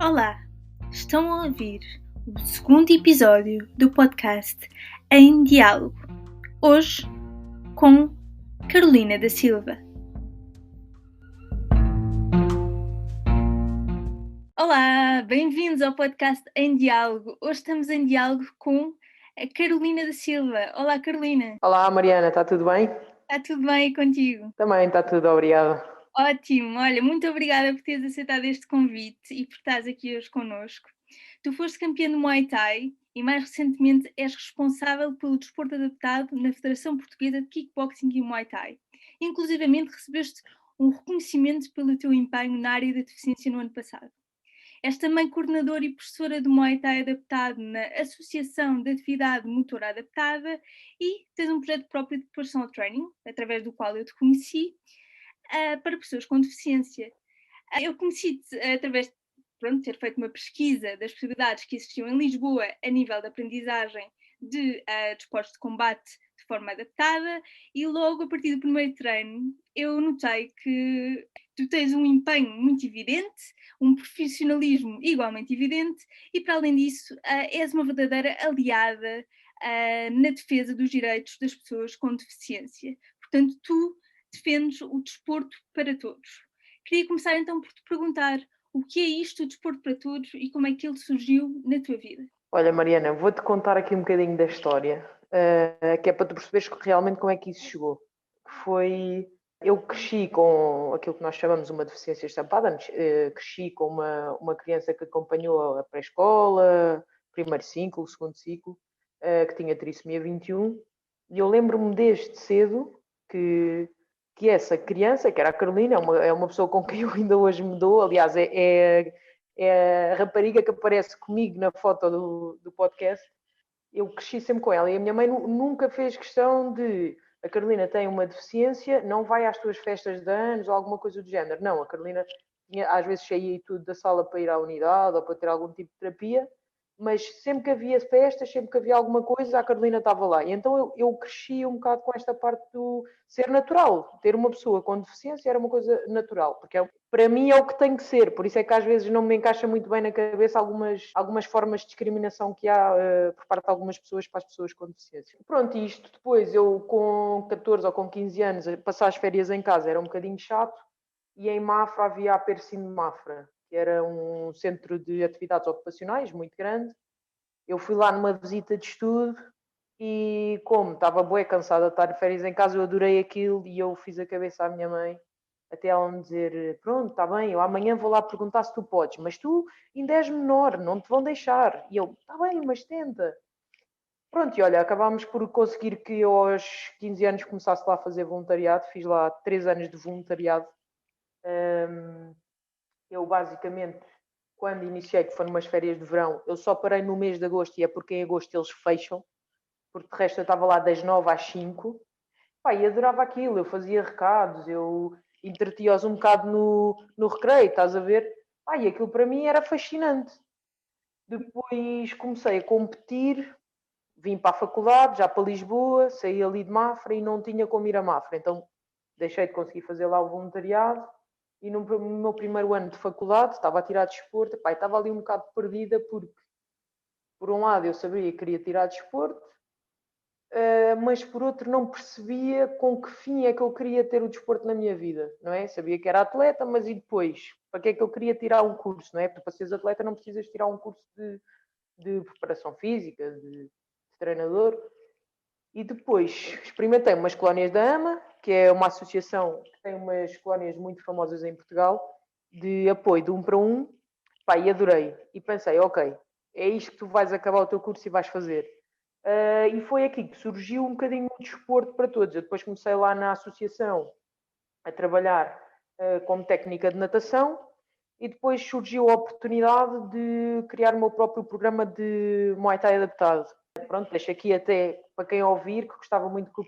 Olá, estão a ouvir o segundo episódio do podcast Em Diálogo, hoje com Carolina da Silva. Olá, bem-vindos ao podcast Em Diálogo. Hoje estamos em diálogo com a Carolina da Silva. Olá, Carolina. Olá, Mariana, está tudo bem? Está tudo bem contigo? Também está tudo, obrigado. Ótimo, olha, muito obrigada por teres aceitado este convite e por estares aqui hoje connosco. Tu foste campeã do Muay Thai e mais recentemente és responsável pelo desporto adaptado na Federação Portuguesa de Kickboxing e Muay Thai. Inclusivamente recebeste um reconhecimento pelo teu empenho na área da deficiência no ano passado. És também coordenadora e professora do Muay Thai adaptado na Associação de Atividade Motora Adaptada e tens um projeto próprio de personal training, através do qual eu te conheci, para pessoas com deficiência. Eu conheci-te através de ter feito uma pesquisa das possibilidades que existiam em Lisboa a nível de aprendizagem de desportos de combate de forma adaptada e logo a partir do primeiro treino eu notei que tu tens um empenho muito evidente, um profissionalismo igualmente evidente e para além disso és uma verdadeira aliada na defesa dos direitos das pessoas com deficiência. Portanto, tu defendes o desporto para todos. Queria começar então por te perguntar o que é isto, o desporto para todos, e como é que ele surgiu na tua vida? Olha, Mariana, vou-te contar aqui um bocadinho da história, que é para tu perceberes realmente como é que isso chegou. Eu cresci com aquilo que nós chamamos uma deficiência estampada, cresci com uma criança que acompanhou a pré-escola, primeiro ciclo, segundo ciclo, que tinha trissomia 21, e eu lembro-me desde cedo que essa criança, que era a Carolina, é uma pessoa com quem eu ainda hoje me dou, aliás, é a rapariga que aparece comigo na foto do podcast. Eu cresci sempre com ela e a minha mãe nunca fez questão de a Carolina tem uma deficiência, não vai às tuas festas de anos ou alguma coisa do género. Não, a Carolina às vezes saía e tudo da sala para ir à unidade ou para ter algum tipo de terapia, mas sempre que havia festas, sempre que havia alguma coisa, a Carolina estava lá. E então eu cresci um bocado com esta parte do ser natural. Ter uma pessoa com deficiência era uma coisa natural, porque para mim é o que tem que ser. Por isso é que às vezes não me encaixa muito bem na cabeça algumas formas de discriminação que há por parte de algumas pessoas para as pessoas com deficiência. Pronto, e isto depois, eu com 14 ou com 15 anos, passar as férias em casa era um bocadinho chato, e em Mafra havia a Persine de Mafra, que era um centro de atividades ocupacionais muito grande. Eu fui lá numa visita de estudo e, como estava bué cansada de estar de férias em casa, eu adorei aquilo e eu fiz a cabeça à minha mãe até ela me dizer, pronto, está bem, eu amanhã vou lá perguntar se tu podes, mas tu ainda és menor, não te vão deixar. E eu, está bem, mas tenta. Pronto, e olha, acabámos por conseguir que eu aos 15 anos começasse lá a fazer voluntariado, fiz lá 3 anos de voluntariado. Eu basicamente, quando iniciei, que foram umas férias de verão, eu só parei no mês de agosto, e é porque em agosto eles fecham, porque de resto eu estava lá das 9 às 5. Pá, e adorava aquilo, eu fazia recados, eu entretia-os um bocado no recreio, estás a ver? Pá, e aquilo para mim era fascinante. Depois comecei a competir, vim para a faculdade, já para Lisboa, saí ali de Mafra e não tinha como ir a Mafra, então deixei de conseguir fazer lá o voluntariado e no meu primeiro ano de faculdade estava a tirar desporto, pá, estava ali um bocado perdida porque, por um lado, eu sabia que queria tirar desporto, mas por outro não percebia com que fim é que eu queria ter o desporto na minha vida, não é? Sabia que era atleta, mas e depois? Para que é que eu queria tirar um curso, não é? Porque para seres atleta não precisas tirar um curso de preparação física, de treinador. E depois experimentei umas colónias da AMA, que é uma associação que tem umas colónias muito famosas em Portugal, de apoio de 1 para 1, pá, e adorei. E pensei, ok, é isto que tu vais acabar o teu curso e vais fazer. E foi aqui que surgiu um bocadinho o desporto para todos. Eu depois comecei lá na associação a trabalhar como técnica de natação e depois surgiu a oportunidade de criar o meu próprio programa de Muay Thai adaptado. Pronto, deixo aqui até para quem ouvir que gostava muito que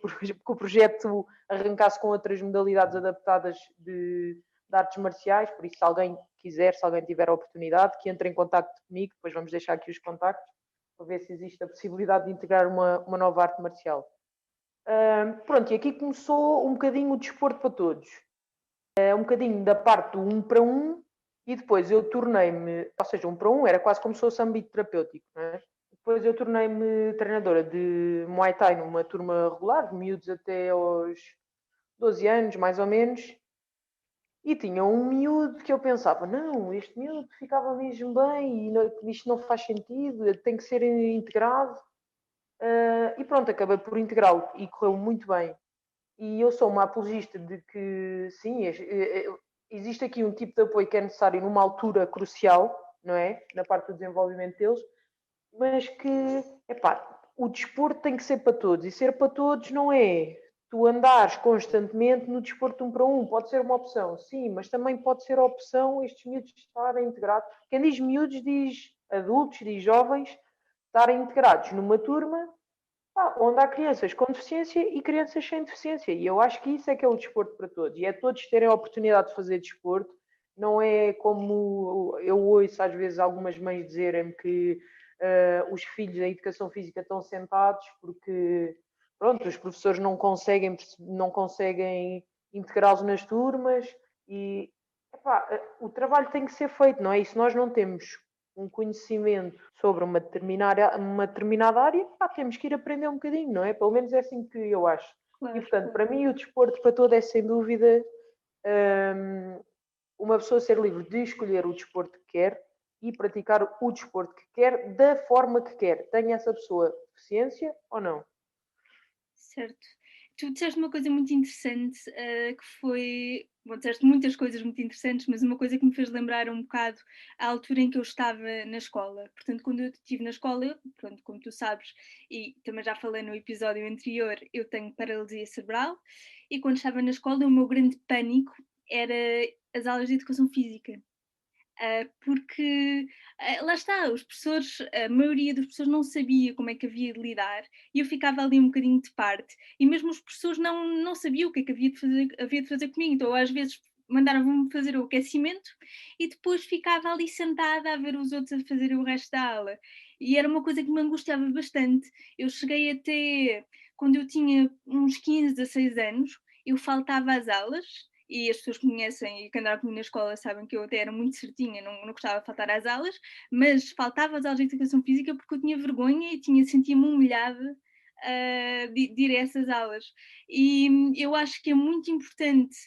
o projeto arrancasse com outras modalidades adaptadas de artes marciais, por isso se alguém quiser, se alguém tiver a oportunidade, que entre em contato comigo, depois vamos deixar aqui os contactos para ver se existe a possibilidade de integrar uma nova arte marcial. Pronto, e aqui começou um bocadinho o desporto para todos. Um bocadinho da parte do 1 para 1 E depois eu tornei-me, ou seja, 1 para 1 era quase como se fosse âmbito terapêutico, não é? Depois eu tornei-me treinadora de Muay Thai numa turma regular, de miúdos até aos 12 anos, mais ou menos. E tinha um miúdo que eu pensava, não, este miúdo ficava mesmo bem, e não, isto não faz sentido, tem que ser integrado. E pronto, acabei por integrá-lo e correu muito bem. E eu sou uma apologista de que, sim, existe aqui um tipo de apoio que é necessário numa altura crucial, não é? Na parte do desenvolvimento deles, mas que, epá, o desporto tem que ser para todos. E ser para todos não é tu andares constantemente no desporto 1 para 1. Pode ser uma opção, sim, mas também pode ser a opção estes miúdos estarem integrados. Quem diz miúdos diz adultos, diz jovens, estarem integrados numa turma onde há crianças com deficiência e crianças sem deficiência. E eu acho que isso é que é o desporto para todos. E é todos terem a oportunidade de fazer desporto. Não é como eu ouço às vezes algumas mães dizerem que os filhos da educação física estão sentados porque pronto, os professores não conseguem integrá-los nas turmas e epá, o trabalho tem que ser feito, não é? E se nós não temos um conhecimento sobre uma determinada área, temos que ir aprender um bocadinho, não é? Pelo menos é assim que eu acho. Claro, E, portanto, claro. para mim, o desporto para todo é, sem dúvida, uma pessoa ser livre de escolher o desporto que quer e praticar o desporto que quer, da forma que quer. Tenha essa pessoa deficiência ou não. Certo. Tu disseste uma coisa muito interessante, que foi. Bom, disseste muitas coisas muito interessantes, mas uma coisa que me fez lembrar um bocado a altura em que eu estava na escola. Portanto, quando eu estive na escola, pronto, como tu sabes, e também já falei no episódio anterior, eu tenho paralisia cerebral, e quando estava na escola, o meu grande pânico era as aulas de educação física. Porque lá está, os professores, a maioria dos professores não sabia como é que havia de lidar e eu ficava ali um bocadinho de parte. E mesmo os professores não sabiam o que é que havia de fazer comigo. Então, às vezes, mandaram-me fazer o aquecimento e depois ficava ali sentada a ver os outros a fazer o resto da aula. E era uma coisa que me angustiava bastante. Eu cheguei até, quando eu tinha uns 15, 16 anos, eu faltava às aulas e as pessoas que me conhecem e que andaram comigo na escola sabem que eu até era muito certinha, não gostava de faltar às aulas, mas faltava às aulas de educação física porque eu tinha vergonha e sentia-me humilhada de ir a essas aulas. E eu acho que é muito importante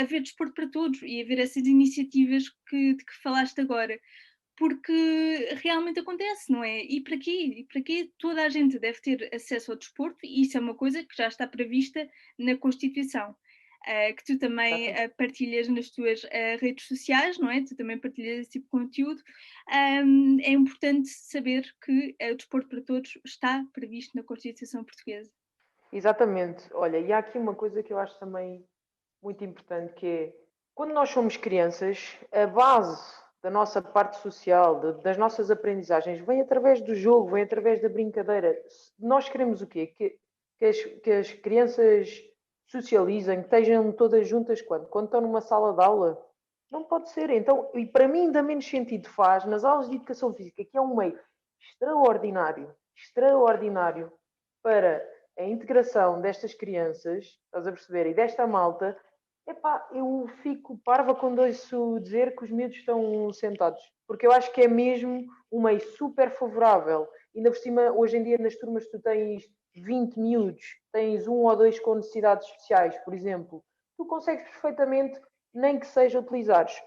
haver desporto para todos e haver essas iniciativas de que falaste agora. Porque realmente acontece, não é? E para quê? E para quê toda a gente deve ter acesso ao desporto? E isso é uma coisa que já está prevista na Constituição. Que tu também Exatamente. partilhas nas tuas redes sociais, não é? Tu também partilhas esse tipo de conteúdo. É importante saber que o desporto para todos está previsto na Constituição Portuguesa. Exatamente. Olha, e há aqui uma coisa que eu acho também muito importante, que é, quando nós somos crianças, a base da nossa parte social, das nossas aprendizagens, vem através do jogo, vem através da brincadeira. Nós queremos o quê? Que as crianças socializem, que estejam todas juntas quando? Quando estão numa sala de aula? Não pode ser. Então, e para mim ainda menos sentido faz nas aulas de educação física, que é um meio extraordinário, extraordinário para a integração destas crianças, estás a perceber, e desta malta, epá, eu fico parva quando ouço dizer que os miúdos estão sentados, porque eu acho que é mesmo um meio super favorável. Ainda por cima, hoje em dia, nas turmas, tu tens 20 miúdos, tens um ou dois com necessidades especiais, por exemplo, tu consegues perfeitamente, nem que seja utilizares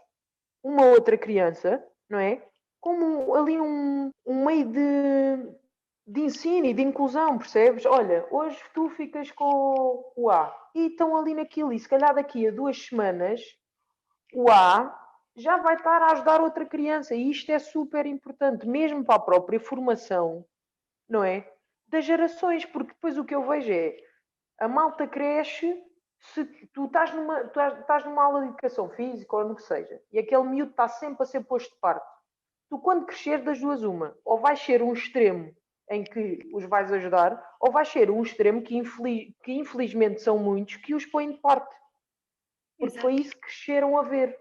uma outra criança, não é? Como ali um meio de ensino e de inclusão, percebes? Olha, hoje tu ficas com o A e estão ali naquilo, e se calhar daqui a 2 semanas o A já vai estar a ajudar outra criança, e isto é super importante, mesmo para a própria formação, não é? Das gerações, porque depois o que eu vejo é a malta cresce. Se tu estás numa aula de educação física ou no que seja, e aquele miúdo está sempre a ser posto de parte, tu quando crescer das duas uma, ou vais ser um extremo em que os vais ajudar, ou vais ser um extremo que infelizmente são muitos que os põem de parte, porque foi Exato. isso que cresceram a ver,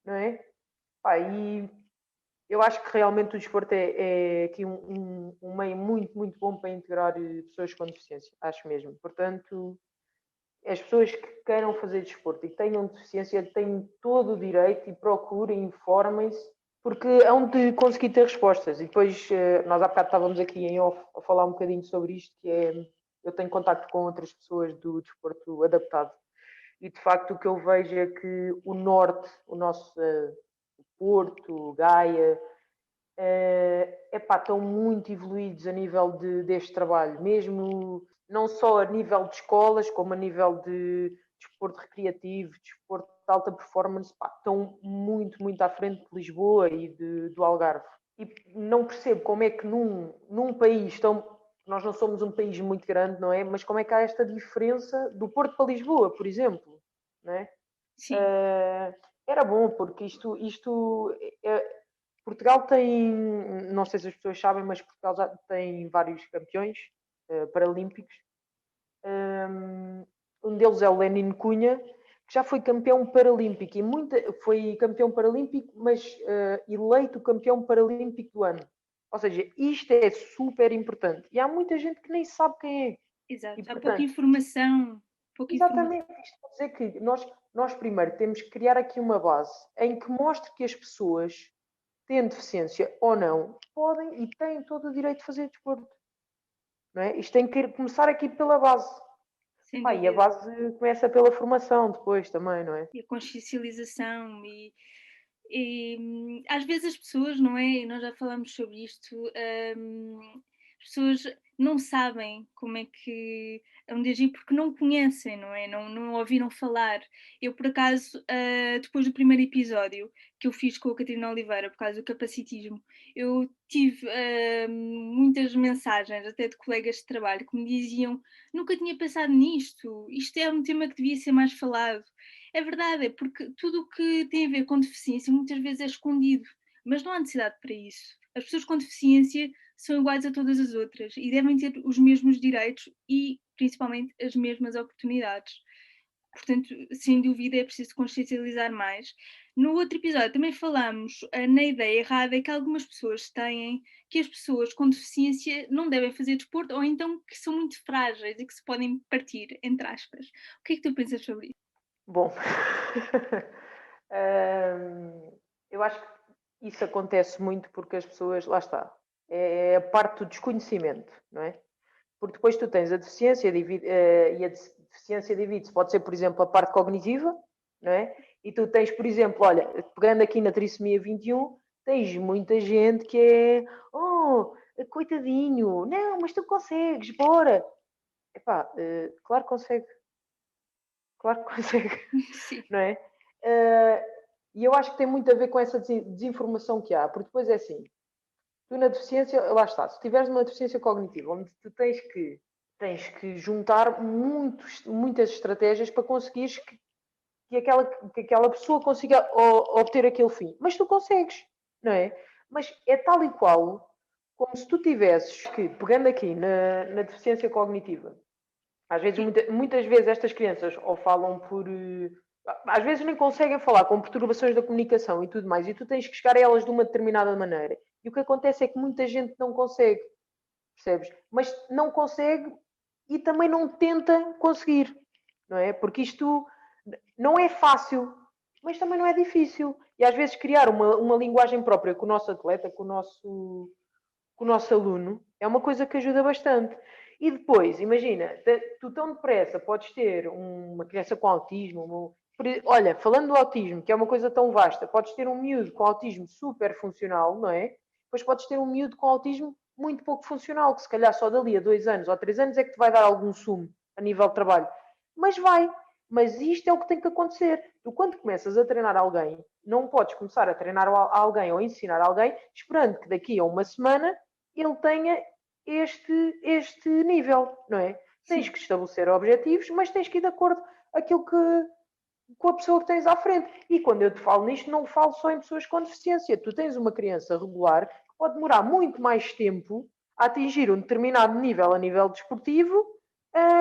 não é? Pá, e eu acho que realmente o desporto é aqui um meio muito, muito bom para integrar pessoas com deficiência, acho mesmo. Portanto, as pessoas que queiram fazer desporto e que tenham deficiência têm todo o direito e procurem, informem-se, porque hão de conseguir ter respostas. E depois, nós há bocado estávamos aqui em off a falar um bocadinho sobre isto, que é, eu tenho contacto com outras pessoas do desporto adaptado. E de facto o que eu vejo é que o Norte, o nosso Porto, Gaia, estão muito evoluídos a nível deste trabalho, mesmo não só a nível de escolas, como a nível de desporto recreativo, desporto de alta performance, estão muito, muito à frente de Lisboa e do Algarve. E não percebo como é que num país tão... Nós não somos um país muito grande, não é? Mas como é que há esta diferença do Porto para Lisboa, por exemplo, não é? Sim. Era bom, porque Portugal tem, não sei se as pessoas sabem, mas Portugal já tem vários campeões paralímpicos. Um deles é o Lenin Cunha, que já foi campeão paralímpico, foi campeão paralímpico, mas eleito campeão paralímpico do ano. Ou seja, isto é super importante. E há muita gente que nem sabe quem é. Exato, E, há portanto, pouca informação. exatamente, isto quer dizer que nós primeiro temos que criar aqui uma base em que mostre que as pessoas, tendo deficiência ou não, podem e têm todo o direito de fazer desporto. Não é? Isto tem que começar aqui pela base. Sem E a dúvida. base começa pela formação depois também, não é? E a consciencialização às vezes as pessoas, não é? E nós já falamos sobre isto, as pessoas não sabem como é que onde agir porque não conhecem, não é? Não ouviram falar. Eu, por acaso, depois do primeiro episódio que eu fiz com a Catarina Oliveira, por causa do capacitismo, eu tive muitas mensagens, até de colegas de trabalho, que me diziam: nunca tinha pensado nisto, isto é um tema que devia ser mais falado. É verdade, é porque tudo o que tem a ver com deficiência muitas vezes é escondido, mas não há necessidade para isso. As pessoas com deficiência são iguais a todas as outras e devem ter os mesmos direitos e, principalmente, as mesmas oportunidades. Portanto, sem dúvida, é preciso consciencializar mais. No outro episódio também falamos na ideia errada que algumas pessoas têm que as pessoas com deficiência não devem fazer desporto ou então que são muito frágeis e que se podem partir, entre aspas. O que é que tu pensas sobre isso? Bom, eu acho que isso acontece muito porque as pessoas, lá está, é a parte do desconhecimento, não é? Porque depois tu tens a deficiência e a deficiência divide-se. Pode ser, por exemplo, a parte cognitiva, não é? E tu tens, por exemplo, olha, pegando aqui na trissomia 21, tens muita gente que é, oh, coitadinho, não, mas tu consegues, bora. Epá, claro que consegue. Claro que consegue, Sim. não é? E eu acho que tem muito a ver com essa desinformação que há, porque depois é assim, tu na deficiência, lá está, se tiveres uma deficiência cognitiva, onde tu tens que juntar muitas estratégias para conseguires que aquela pessoa consiga obter aquele fim. Mas tu consegues, não é? Mas é tal e qual como se tu tivesses que, pegando aqui na deficiência cognitiva, às vezes, muitas vezes estas crianças ou falam por... Às vezes nem conseguem falar com perturbações da comunicação e tudo mais, e tu tens que chegar a elas de uma determinada maneira. E o que acontece é que muita gente não consegue, percebes? Mas não consegue e também não tenta conseguir, não é? Porque isto não é fácil, mas também não é difícil. E às vezes criar uma linguagem própria com o nosso atleta, com o nosso aluno, é uma coisa que ajuda bastante. E depois, imagina, tu tão depressa podes ter uma criança com autismo. Olha, falando do autismo, que é uma coisa tão vasta, podes ter um miúdo com autismo super funcional, não é? Depois podes ter um miúdo com autismo muito pouco funcional, que se calhar só dali a 2 anos ou 3 anos é que te vai dar algum sumo a nível de trabalho. Mas vai. Mas isto é o que tem que acontecer. Tu, quando começas a treinar alguém, não podes começar a treinar alguém ou a ensinar alguém esperando que daqui a uma semana ele tenha este nível, não é? Tens Sim. que estabelecer objetivos, mas tens que ir de acordo com a pessoa que tens à frente. E quando eu te falo nisto, não falo só em pessoas com deficiência. Tu tens uma criança regular que pode demorar muito mais tempo a atingir um determinado nível a nível desportivo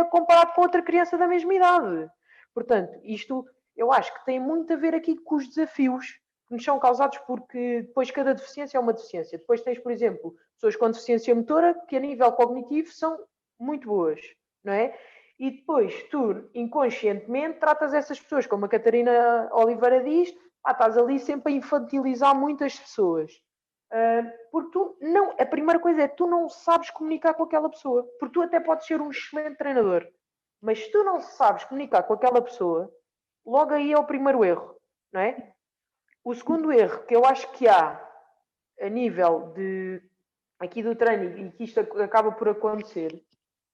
comparado com outra criança da mesma idade. Portanto, isto eu acho que tem muito a ver aqui com os desafios que nos são causados porque depois cada deficiência é uma deficiência. Depois tens, por exemplo, pessoas com deficiência motora que a nível cognitivo são muito boas, não é? e depois tu, inconscientemente, tratas essas pessoas, como a Catarina Oliveira diz, estás ali sempre a infantilizar muitas pessoas. Porque tu não, a primeira coisa é tu não sabes comunicar com aquela pessoa, porque tu até podes ser um excelente treinador, mas se tu não sabes comunicar com aquela pessoa, logo aí é o primeiro erro, não é? O segundo erro que eu acho que há a nível de aqui do treino e que isto acaba por acontecer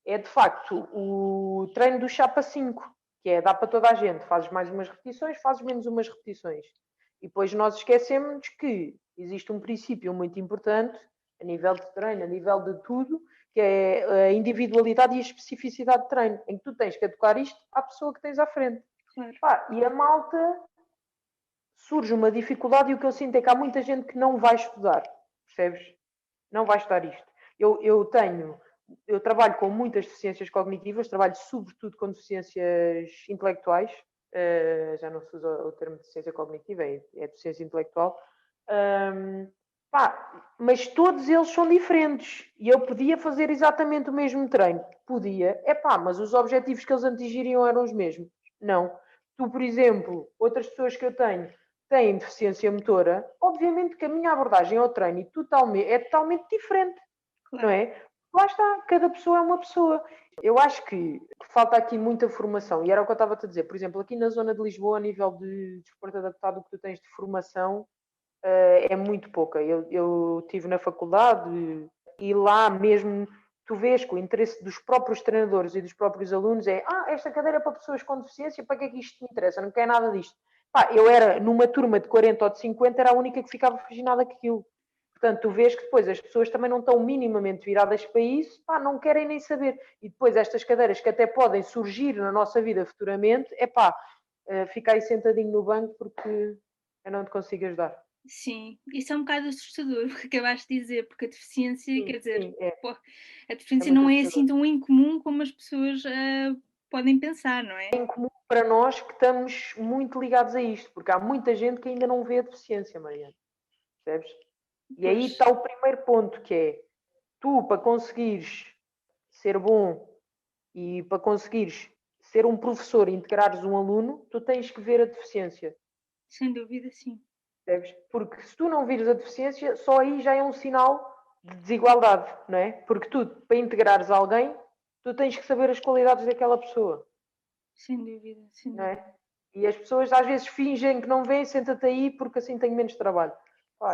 é de facto o treino do chapa 5, que é dá para toda a gente, fazes mais umas repetições, fazes menos umas repetições. E depois nós esquecemos que existe um princípio muito importante a nível de treino, a nível de tudo, que é a individualidade e a especificidade de treino, em que tu tens que adequar isto à pessoa que tens à frente. Claro. E a malta surge uma dificuldade e o que eu sinto é que há muita gente que não vai estudar, percebes? Não vai estudar isto. Eu trabalho com muitas deficiências cognitivas, trabalho sobretudo com deficiências intelectuais, já não se usa o termo de deficiência cognitiva, é deficiência intelectual. Mas todos eles são diferentes e eu podia fazer exatamente o mesmo treino. Podia, mas os objetivos que eles atingiriam eram os mesmos. Não. Tu, por exemplo, outras pessoas que eu tenho têm deficiência motora, obviamente que a minha abordagem ao treino é totalmente diferente, Claro. não é? Lá está, cada pessoa é uma pessoa. Eu acho que falta aqui muita formação, e era o que eu estava a dizer. Por exemplo, aqui na zona de Lisboa, a nível de desporto adaptado, o que tu tens de formação é muito pouca. Eu estive na faculdade e lá mesmo tu vês que o interesse dos próprios treinadores e dos próprios alunos é esta cadeira é para pessoas com deficiência, para que é que isto me interessa? Não quer nada disto. Eu era, numa turma de 40 ou de 50, era a única que ficava fascinada com aquilo. Portanto, tu vês que depois as pessoas também não estão minimamente viradas para isso, não querem nem saber. E depois estas cadeiras que até podem surgir na nossa vida futuramente, fica aí sentadinho no banco porque eu não te consigo ajudar. Sim, isso é um bocado assustador, o que acabaste de dizer, porque a deficiência, Sim, quer dizer, sim, é. pô, a É deficiência muito não é assustador. assim tão incomum como as pessoas podem pensar, não é? É incomum para nós que estamos muito ligados a isto, porque há muita gente que ainda não vê a deficiência, Mariana. Percebes? E aí Pois, está o primeiro ponto, que é tu, para conseguires ser bom e para conseguires ser um professor e integrares um aluno, tu tens que ver a deficiência. sem dúvida, sim. Percebes? Porque se tu não vires a deficiência, só aí já é um sinal de desigualdade, não é? Porque tu, para integrares alguém, tu tens que saber as qualidades daquela pessoa. Sem dúvida, sem Não dúvida. é? E as pessoas às vezes fingem que não vêm, senta-te aí porque assim tenho menos trabalho.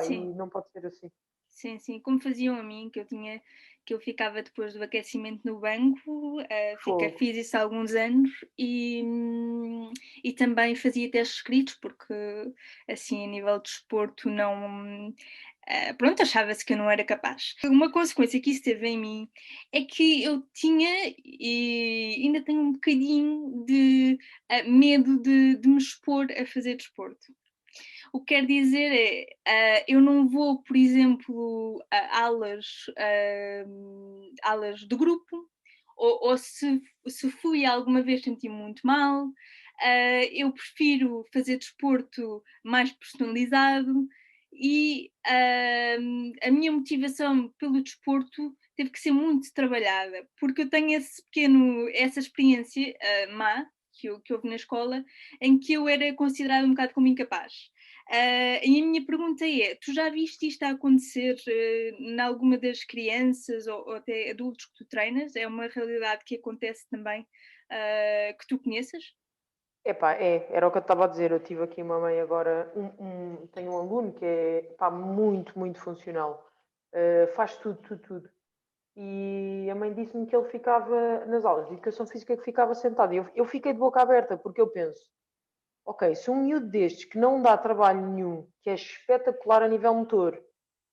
Sim, E não pode ser assim. sim, sim. Como faziam a mim, que eu ficava depois do aquecimento no banco, Fogo. fiz isso há alguns anos e também fazia testes escritos, porque assim a nível de desporto não. Pronto, achava-se que eu não era capaz. Uma consequência que isso teve em mim é que eu tinha e ainda tenho um bocadinho de medo de me expor a fazer desporto. O que quer dizer é, eu não vou, por exemplo, a aulas de grupo, ou se fui alguma vez senti-me muito mal. Eu prefiro fazer desporto mais personalizado e a minha motivação pelo desporto teve que ser muito trabalhada, porque eu tenho essa experiência má que houve na escola, em que eu era considerada um bocado como incapaz. E a minha pergunta é: tu já viste isto a acontecer em alguma das crianças ou até adultos que tu treinas? É uma realidade que acontece também que tu conheças? Era o que eu estava a dizer. Eu tive aqui uma mãe agora, tenho um aluno que é muito, muito funcional. Faz tudo, tudo, tudo. E a mãe disse-me que ele ficava nas aulas de educação física que ficava sentado. E eu fiquei de boca aberta, porque eu penso, ok, se um miúdo destes que não dá trabalho nenhum, que é espetacular a nível motor,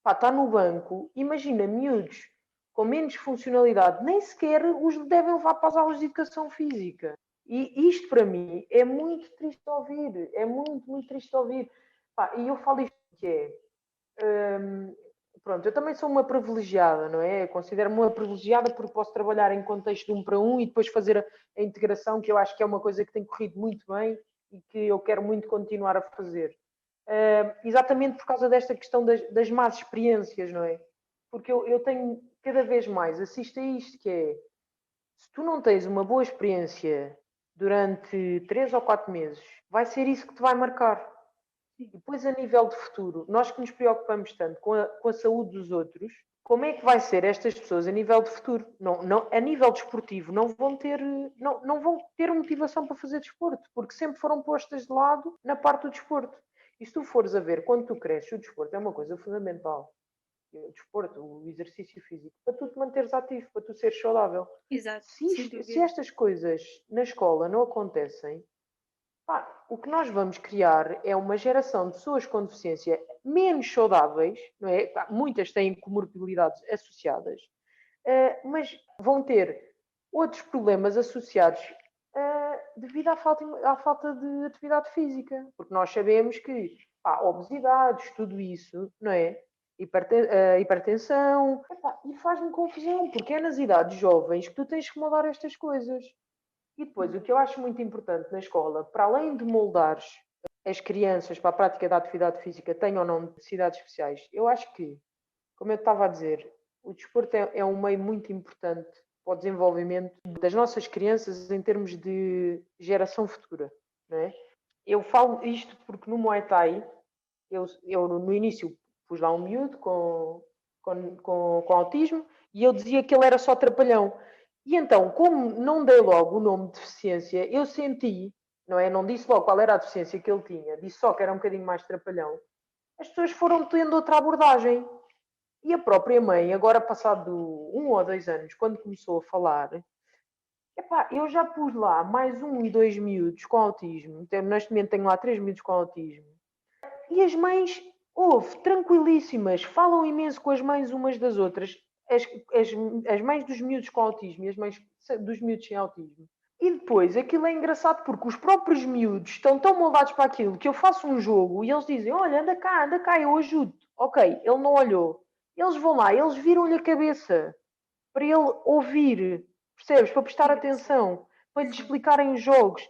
está no banco, imagina miúdos com menos funcionalidade, nem sequer os devem levar para as aulas de educação física. E isto para mim é muito triste de ouvir, é muito, muito triste de ouvir. E eu falo isto que pronto, eu também sou uma privilegiada, não é? Considero-me uma privilegiada porque posso trabalhar em contexto de 1 para 1 e depois fazer a integração, que eu acho que é uma coisa que tem corrido muito bem e que eu quero muito continuar a fazer. Exatamente por causa desta questão das más experiências, não é? Porque eu tenho cada vez mais, assisto a isto, que é Se tu não tens uma boa experiência durante 3 ou 4 meses, vai ser isso que te vai marcar. E depois, a nível de futuro, nós que nos preocupamos tanto com a saúde dos outros, como é que vai ser estas pessoas a nível de futuro? A nível desportivo, não vão ter motivação para fazer desporto, porque sempre foram postas de lado na parte do desporto. E se tu fores a ver, quando tu cresces, o desporto é uma coisa fundamental. O desporto, o exercício físico, para tu te manteres ativo, para tu seres saudável. Exato, sem Se dúvida. estas coisas na escola não acontecem, pá, o que nós vamos criar é uma geração de pessoas com deficiência menos saudáveis, não é? Pá, muitas têm comorbilidades associadas, mas vão ter outros problemas associados devido à falta de atividade física. Porque nós sabemos que pá, obesidades, tudo isso, não é? Hipertensão, epá, e faz-me confusão, porque é nas idades jovens que tu tens que mudar estas coisas. E depois, o que eu acho muito importante na escola, para além de moldares as crianças para a prática da atividade física, tenham ou não necessidades especiais, eu acho que, como eu estava a dizer, o desporto é um meio muito importante para o desenvolvimento das nossas crianças em termos de geração futura, não é? Eu falo isto porque no Muay Thai, eu no início pus lá um miúdo com autismo e eu dizia que ele era só trapalhão. E então, como não dei logo o nome de deficiência, eu senti, não é? Não disse logo qual era a deficiência que ele tinha, disse só que era um bocadinho mais trapalhão. As pessoas foram tendo outra abordagem. E a própria mãe, agora passado 1 ou 2 anos, quando começou a falar, epá, eu já pus lá mais 1 e 2 miúdos com autismo. Neste momento tenho lá 3 miúdos com autismo. E as mães, tranquilíssimas, falam imenso com as mães umas das outras. As, as, as mães dos miúdos com autismo e as mães dos miúdos sem autismo. E depois, aquilo é engraçado porque os próprios miúdos estão tão moldados para aquilo que eu faço um jogo e eles dizem: Olha, anda cá, eu ajudo. Ok, ele não olhou. Eles vão lá, eles viram-lhe a cabeça para ele ouvir, percebes? Para prestar atenção, para lhe Sim. explicarem os jogos.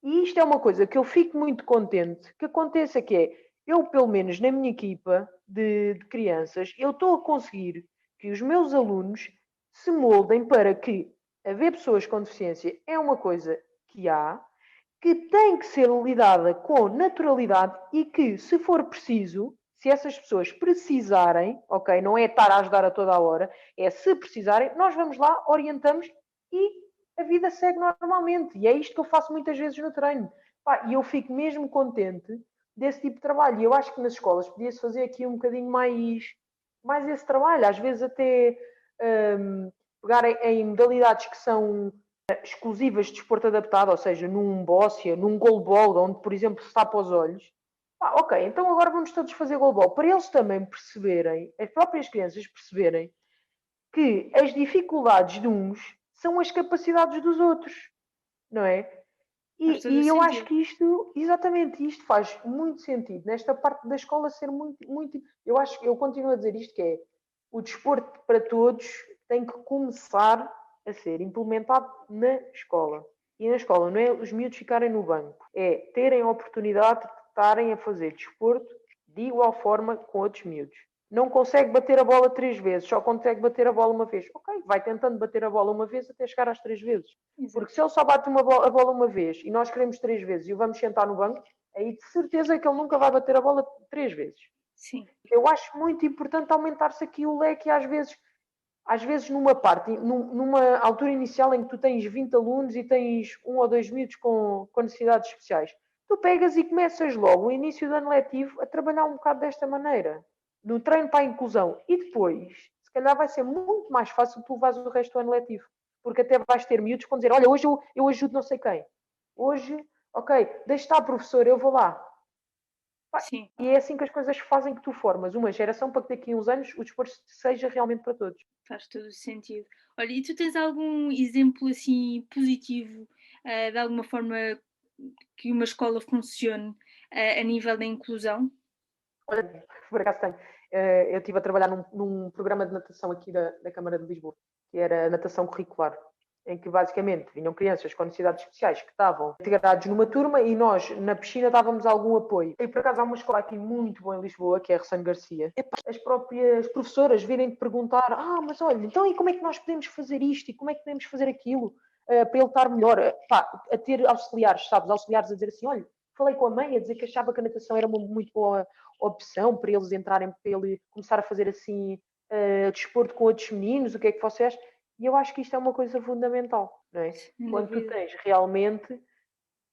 E isto é uma coisa que eu fico muito contente que aconteça, que é, eu pelo menos na minha equipa de crianças, eu estou a conseguir que os meus alunos se moldem para que haver pessoas com deficiência é uma coisa que há, que tem que ser lidada com naturalidade e que, se for preciso, se essas pessoas precisarem, ok, não é estar a ajudar a toda a hora, é se precisarem, nós vamos lá, orientamos e a vida segue normalmente. E é isto que eu faço muitas vezes no treino. E eu fico mesmo contente desse tipo de trabalho. E eu acho que nas escolas podia-se fazer aqui um bocadinho mais esse trabalho. Às vezes até pegar em modalidades que são exclusivas de desporto adaptado, ou seja, num bóssia, num goalball, onde, por exemplo, se tapa os olhos. Ok, então agora vamos todos fazer goalball. Para eles também perceberem, as próprias crianças perceberem, que as dificuldades de uns são as capacidades dos outros, não é? Faz todo o E eu acho sentido. que isto faz muito sentido, nesta parte da escola ser muito. Eu continuo a dizer isto que é o desporto para todos tem que começar a ser implementado na escola. E na escola não é os miúdos ficarem no banco, é terem a oportunidade de estarem a fazer desporto de igual forma com outros miúdos. Não consegue bater a bola 3 vezes, só consegue bater a bola uma vez. Ok, vai tentando bater a bola uma vez até chegar às 3 vezes. Porque Exato. se ele só bate a bola uma vez e nós queremos 3 vezes e o vamos sentar no banco, aí de certeza que ele nunca vai bater a bola 3 vezes. Sim. Eu acho muito importante aumentar-se aqui o leque às vezes numa altura inicial em que tu tens 20 alunos e tens 1 ou 2 miúdos com necessidades especiais, tu pegas e começas logo, no início do ano letivo, a trabalhar um bocado desta maneira, no treino para a inclusão. E depois, se calhar vai ser muito mais fácil tu levares o resto do ano letivo, porque até vais ter miúdos que vão dizer, olha, hoje eu ajudo não sei quem. Hoje, ok, deixa estar, professor, eu vou lá. Sim. E é assim que as coisas fazem que tu formas uma geração para que daqui a uns anos o desporto seja realmente para todos. Faz todo o sentido. Olha, e tu tens algum exemplo assim positivo, de alguma forma que uma escola funcione, a nível da inclusão? Olha, por acaso tenho. Eu estive a trabalhar num programa de natação aqui da Câmara de Lisboa, que era natação curricular. em que basicamente vinham crianças com necessidades especiais que estavam integrados numa turma e nós na piscina dávamos algum apoio. E por acaso há uma escola aqui muito boa em Lisboa, que é a Ressano Garcia. As próprias professoras virem perguntar: mas olha, então e como é que nós podemos fazer isto e como é que podemos fazer aquilo para ele estar melhor? A ter auxiliares, sabes? Auxiliares a dizer assim: olha, falei com a mãe a dizer que achava que a natação era uma muito boa opção para eles entrarem, para ele começar a fazer assim desporto com outros meninos, o que é que vocês... E eu acho que isto é uma coisa fundamental, não é? Sem Quando tu dúvida. tens realmente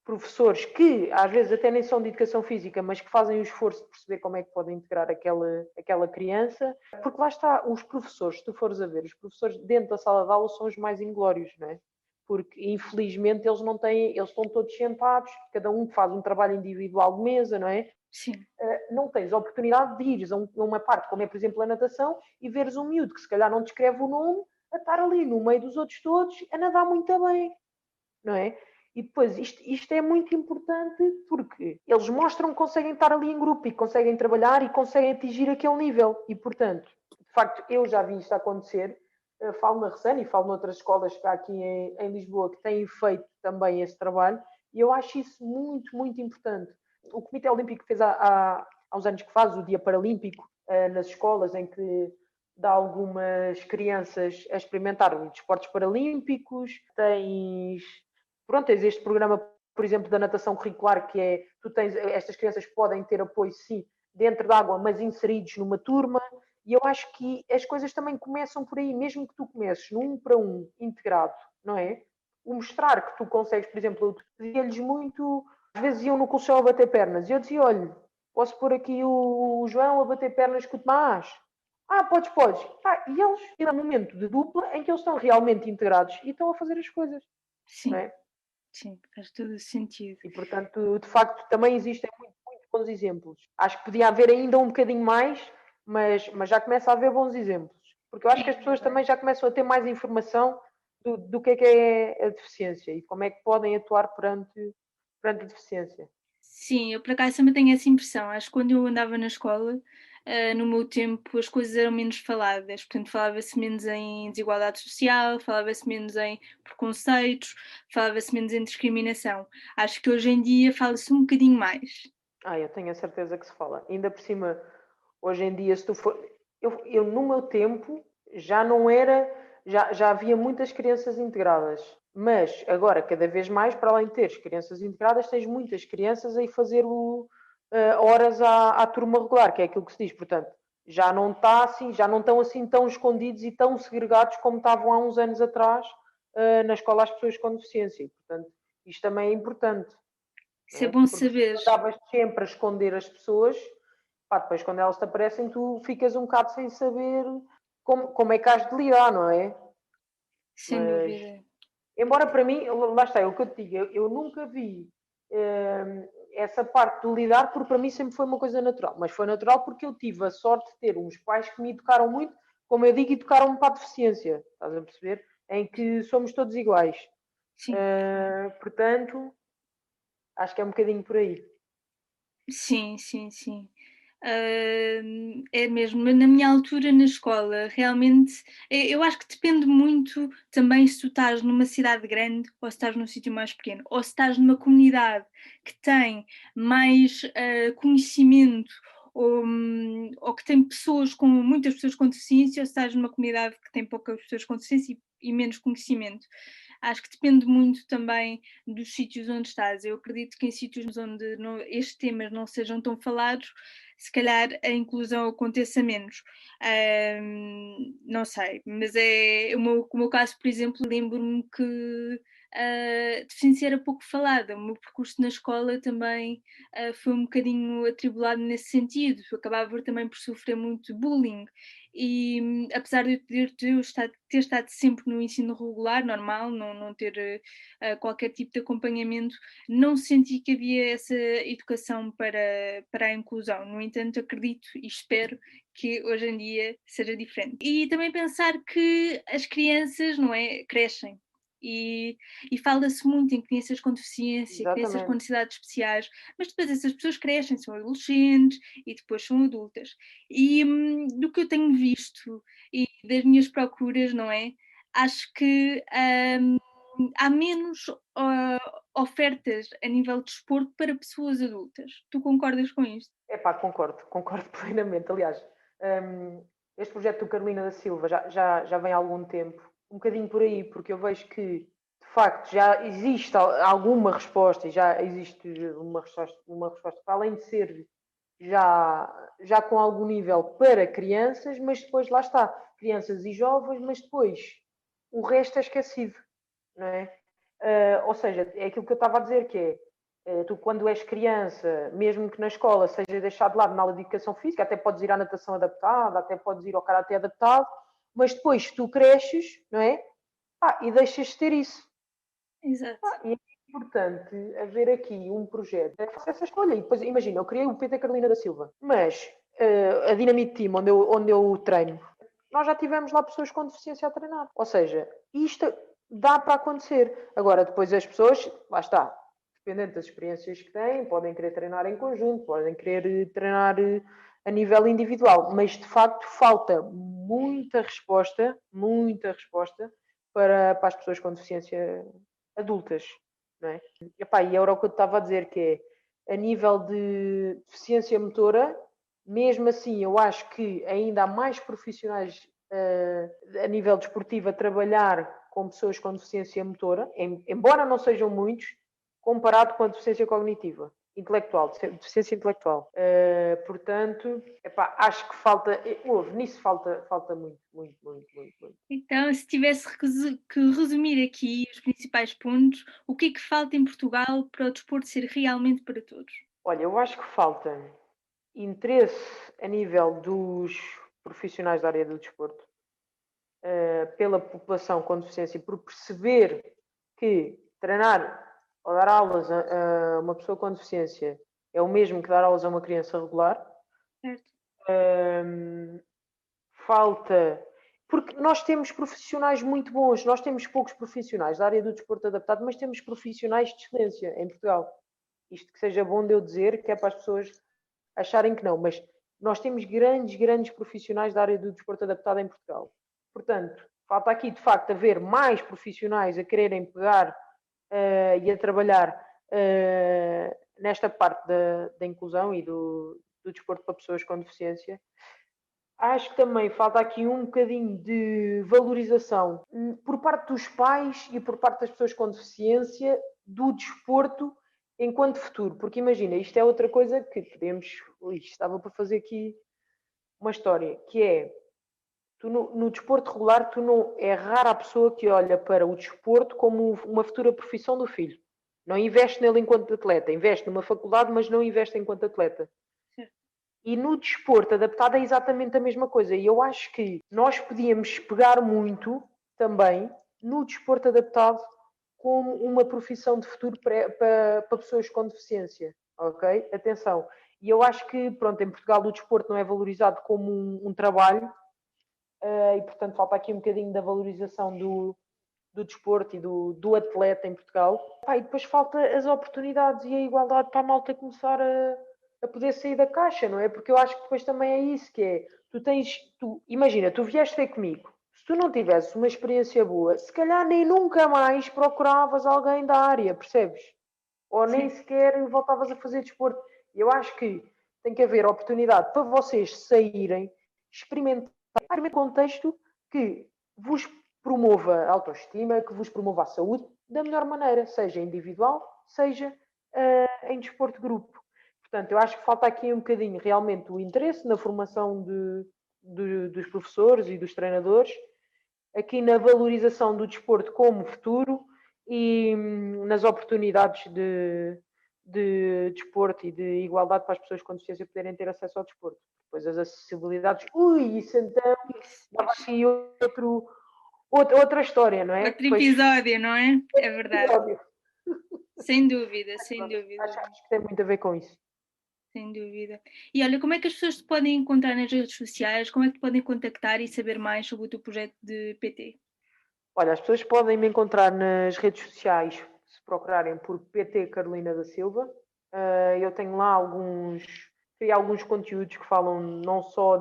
professores que às vezes até nem são de educação física, mas que fazem o esforço de perceber como é que podem integrar aquela criança, porque lá está, os professores, se tu fores a ver, os professores dentro da sala de aula são os mais inglórios, não é? Porque infelizmente eles não têm, eles estão todos sentados, cada um faz um trabalho individual de mesa, não é? Sim. Não tens a oportunidade de ires a uma parte, como é por exemplo a natação, e veres um miúdo que se calhar não te escreve o nome, a estar ali no meio dos outros todos, a nadar muito bem, não é? E depois, isto é muito importante porque eles mostram que conseguem estar ali em grupo e conseguem trabalhar e conseguem atingir aquele nível. E, portanto, de facto, eu já vi isto acontecer. Falo na Ressane e falo noutras escolas que há aqui em Lisboa que têm feito também esse trabalho. E eu acho isso muito, muito importante. O Comitê Olímpico fez há uns anos que faz o Dia Paralímpico nas escolas, em que dá algumas crianças a experimentar os desportos paralímpicos. Tens este programa, por exemplo, da natação curricular, que é, estas crianças podem ter apoio, sim, dentro da água, mas inseridos numa turma. E eu acho que as coisas também começam por aí, mesmo que tu comeces num para um integrado, não é? O mostrar que tu consegues, por exemplo, eu pedia-lhes muito, às vezes iam no colchão a bater pernas, e eu dizia: olha, posso pôr aqui o João a bater pernas com o Tomás? Podes. E eles, é um momento de dupla em que eles estão realmente integrados e estão a fazer as coisas, não Sim, é? sim, faz todo o sentido. E, portanto, de facto, também existem muito, muito bons exemplos. Acho que podia haver ainda um bocadinho mais, mas já começa a haver bons exemplos. Porque eu acho que as Sim, pessoas também já começam a ter mais informação do que é a deficiência e como é que podem atuar perante a deficiência. sim, eu por acaso também tenho essa impressão. Acho que quando eu andava na escola, no meu tempo, as coisas eram menos faladas. Portanto, falava-se menos em desigualdade social, falava-se menos em preconceitos, falava-se menos em discriminação. Acho que hoje em dia fala-se um bocadinho mais. Eu tenho a certeza que se fala. Ainda por cima, hoje em dia, se tu for. Eu no meu tempo, já não era. Já havia muitas crianças integradas. Mas agora, cada vez mais, para além de teres crianças integradas, tens muitas crianças a ir fazer horas à turma regular, que é aquilo que se diz. Portanto, já não estão assim tão escondidos e tão segregados como estavam há uns anos atrás na escola às pessoas com deficiência. E, portanto, isto também é importante. Isso é É? bom Porque se saber. tu andavas sempre a esconder as pessoas, depois quando elas te aparecem, tu ficas um bocado sem saber como é que has de lidar, não é? Sem Mas, dúvida. embora para mim, lá está, é o que eu te digo, eu nunca vi essa parte de lidar, porque para mim sempre foi uma coisa natural, mas foi natural porque eu tive a sorte de ter uns pais que me educaram muito, como eu digo, educaram-me para a deficiência, estás a perceber? Em que somos todos iguais. Sim. Portanto, acho que é um bocadinho por aí. Sim, sim, sim. É mesmo, mas na minha altura na escola, realmente, eu acho que depende muito também se tu estás numa cidade grande ou se estás num sítio mais pequeno, ou se estás numa comunidade que tem mais conhecimento ou que tem pessoas com muitas pessoas com deficiência, ou se estás numa comunidade que tem poucas pessoas com deficiência e menos conhecimento. Acho que depende muito também dos sítios onde estás. Eu acredito que em sítios onde estes temas não sejam tão falados, se calhar a inclusão aconteça menos. Não sei, mas o meu caso, por exemplo, lembro-me que a deficiência era pouco falada. O meu percurso na escola também foi um bocadinho atribulado nesse sentido. Eu acabava também por sofrer muito bullying e apesar de ter estado sempre no ensino regular, normal, não ter qualquer tipo de acompanhamento, não senti que havia essa educação para a inclusão. No entanto, acredito e espero que hoje em dia seja diferente. E também pensar que as crianças, não é, crescem. E fala-se muito em crianças com deficiência, crianças com Exatamente. necessidades especiais, mas depois essas pessoas crescem, são adolescentes e depois são adultas. E do que eu tenho visto e das minhas procuras, não é? acho que há menos ofertas a nível de desporto para pessoas adultas. Tu concordas com isto? Epá, concordo plenamente. Aliás, este projeto do Carolina da Silva já vem há algum tempo, um bocadinho por aí, porque eu vejo que, de facto, já existe alguma resposta, e já existe uma resposta para além de ser já com algum nível para crianças, mas depois lá está, crianças e jovens, mas depois o resto é esquecido, não é? Ou seja, é aquilo que eu estava a dizer, que é, tu quando és criança, mesmo que na escola seja deixado de lado na aula de educação física, até podes ir à natação adaptada, até podes ir ao karaté adaptado, mas depois tu cresces, não é? E deixas de ter isso. Exato. E é importante haver aqui um projeto que faça essa escolha. E depois, imagina, eu criei o PT Carolina da Silva, mas a Dynamite Team, onde eu treino, nós já tivemos lá pessoas com deficiência a treinar. Ou seja, isto dá para acontecer. Agora, depois as pessoas, lá está, dependendo das experiências que têm, podem querer treinar em conjunto, podem querer treinar a nível individual, mas de facto falta muita resposta para as pessoas com deficiência adultas, não é? E era o que eu estava a dizer, que é, a nível de deficiência motora, mesmo assim, eu acho que ainda há mais profissionais a nível desportivo a trabalhar com pessoas com deficiência motora, embora não sejam muitos, comparado com a deficiência cognitiva, intelectual, deficiência intelectual. Portanto, acho que nisso falta muito, muito, muito, muito, muito. Então, se tivesse que resumir aqui os principais pontos, o que é que falta em Portugal para o desporto ser realmente para todos? Olha, eu acho que falta interesse a nível dos profissionais da área do desporto, pela população com deficiência, por perceber que treinar ou dar aulas a uma pessoa com deficiência é o mesmo que dar aulas a uma criança regular. Certo. Falta. Porque nós temos profissionais muito bons, nós temos poucos profissionais da área do desporto adaptado, mas temos profissionais de excelência em Portugal. Isto que seja bom de eu dizer, que é para as pessoas acharem que não, mas nós temos grandes profissionais da área do desporto adaptado em Portugal. Portanto, falta aqui de facto haver mais profissionais a quererem pegar e a trabalhar nesta parte da inclusão e do desporto para pessoas com deficiência. Acho que também falta aqui um bocadinho de valorização por parte dos pais e por parte das pessoas com deficiência do desporto enquanto futuro. Porque imagina, isto é outra coisa que podemos. Estava para fazer aqui uma história, que é tu no desporto regular, é rara a pessoa que olha para o desporto como uma futura profissão do filho. Não investe nele enquanto atleta, investe numa faculdade, mas não investe enquanto atleta. E no desporto adaptado é exatamente a mesma coisa. E eu acho que nós podíamos pegar muito também no desporto adaptado como uma profissão de futuro para pessoas com deficiência. Ok? Atenção. E eu acho que, pronto, em Portugal o desporto não é valorizado como um trabalho e, portanto, falta aqui um bocadinho da valorização do desporto e do atleta em Portugal. E depois falta as oportunidades e a igualdade para a malta começar a poder sair da caixa, não é? Porque eu acho que depois também é isso que é. Imagina, tu vieste ter comigo. Se tu não tivesses uma experiência boa, se calhar nem nunca mais procuravas alguém da área, percebes? Ou nem sequer voltavas a fazer desporto. Eu acho que tem que haver oportunidade para vocês saírem, experimentar um contexto que vos promova a autoestima, que vos promova a saúde da melhor maneira, seja individual, seja em desporto de grupo. Portanto, eu acho que falta aqui um bocadinho realmente o interesse na formação dos professores e dos treinadores, aqui na valorização do desporto como futuro e nas oportunidades de desporto e de igualdade para as pessoas com deficiência poderem ter acesso ao desporto. Depois as acessibilidades, isso então dava aqui outra história, não é? Outro episódio, não é? É verdade. Episódio. Sem dúvida, sem dúvida. Acho que tem muito a ver com isso. Sem dúvida. E olha, como é que as pessoas te podem encontrar nas redes sociais? Como é que te podem contactar e saber mais sobre o teu projeto de PT? Olha, as pessoas podem me encontrar nas redes sociais se procurarem por PT Carolina da Silva. Eu tenho lá alguns conteúdos que falam não só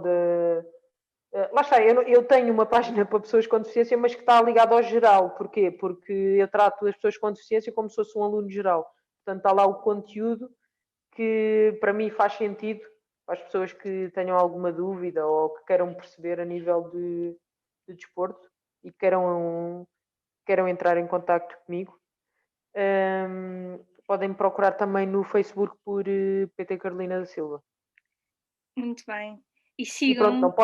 Lá está, eu tenho uma página para pessoas com deficiência, mas que está ligada ao geral. Porquê? Porque eu trato as pessoas com deficiência como se fosse um aluno geral. Portanto, está lá o conteúdo que para mim faz sentido para as pessoas que tenham alguma dúvida ou que queiram perceber a nível de desporto e queiram entrar em contacto comigo. Podem me procurar também no Facebook por PT Carolina da Silva. Muito bem. E E sigam. pronto,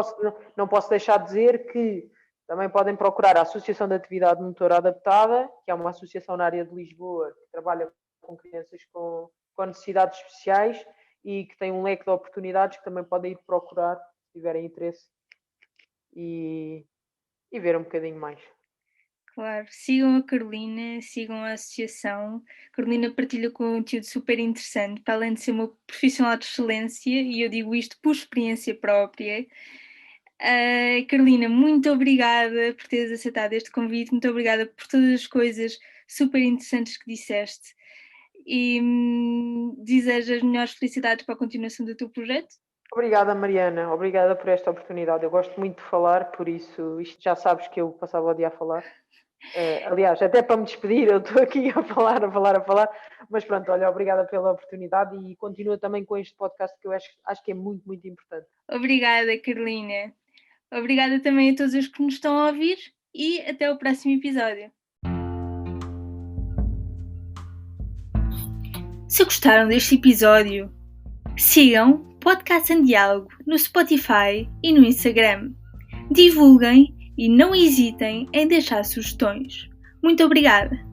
não posso deixar de dizer que também podem procurar a Associação de Atividade Motora Adaptada, que é uma associação na área de Lisboa que trabalha com crianças com necessidades especiais e que tem um leque de oportunidades que também podem ir procurar se tiverem interesse e ver um bocadinho mais. Claro, sigam a Carolina, sigam a associação. A Carolina partilha conteúdo super interessante, para além de ser uma profissional de excelência, e eu digo isto por experiência própria. Carolina, muito obrigada por teres aceitado este convite, muito obrigada por todas as coisas super interessantes que disseste e desejo as melhores felicidades para a continuação do teu projeto. Obrigada, Mariana. Obrigada por esta oportunidade. Eu gosto muito de falar, por isso, isto já sabes que eu passava o dia a falar. Aliás, até para me despedir, eu estou aqui a falar, mas pronto, olha, obrigada pela oportunidade e continua também com este podcast que eu acho que é muito, muito importante. Obrigada, Carolina. Obrigada também a todos os que nos estão a ouvir e até o próximo episódio. Se gostaram deste episódio, sigam Podcast em Diálogo no Spotify e no Instagram. Divulguem e não hesitem em deixar sugestões. Muito obrigada!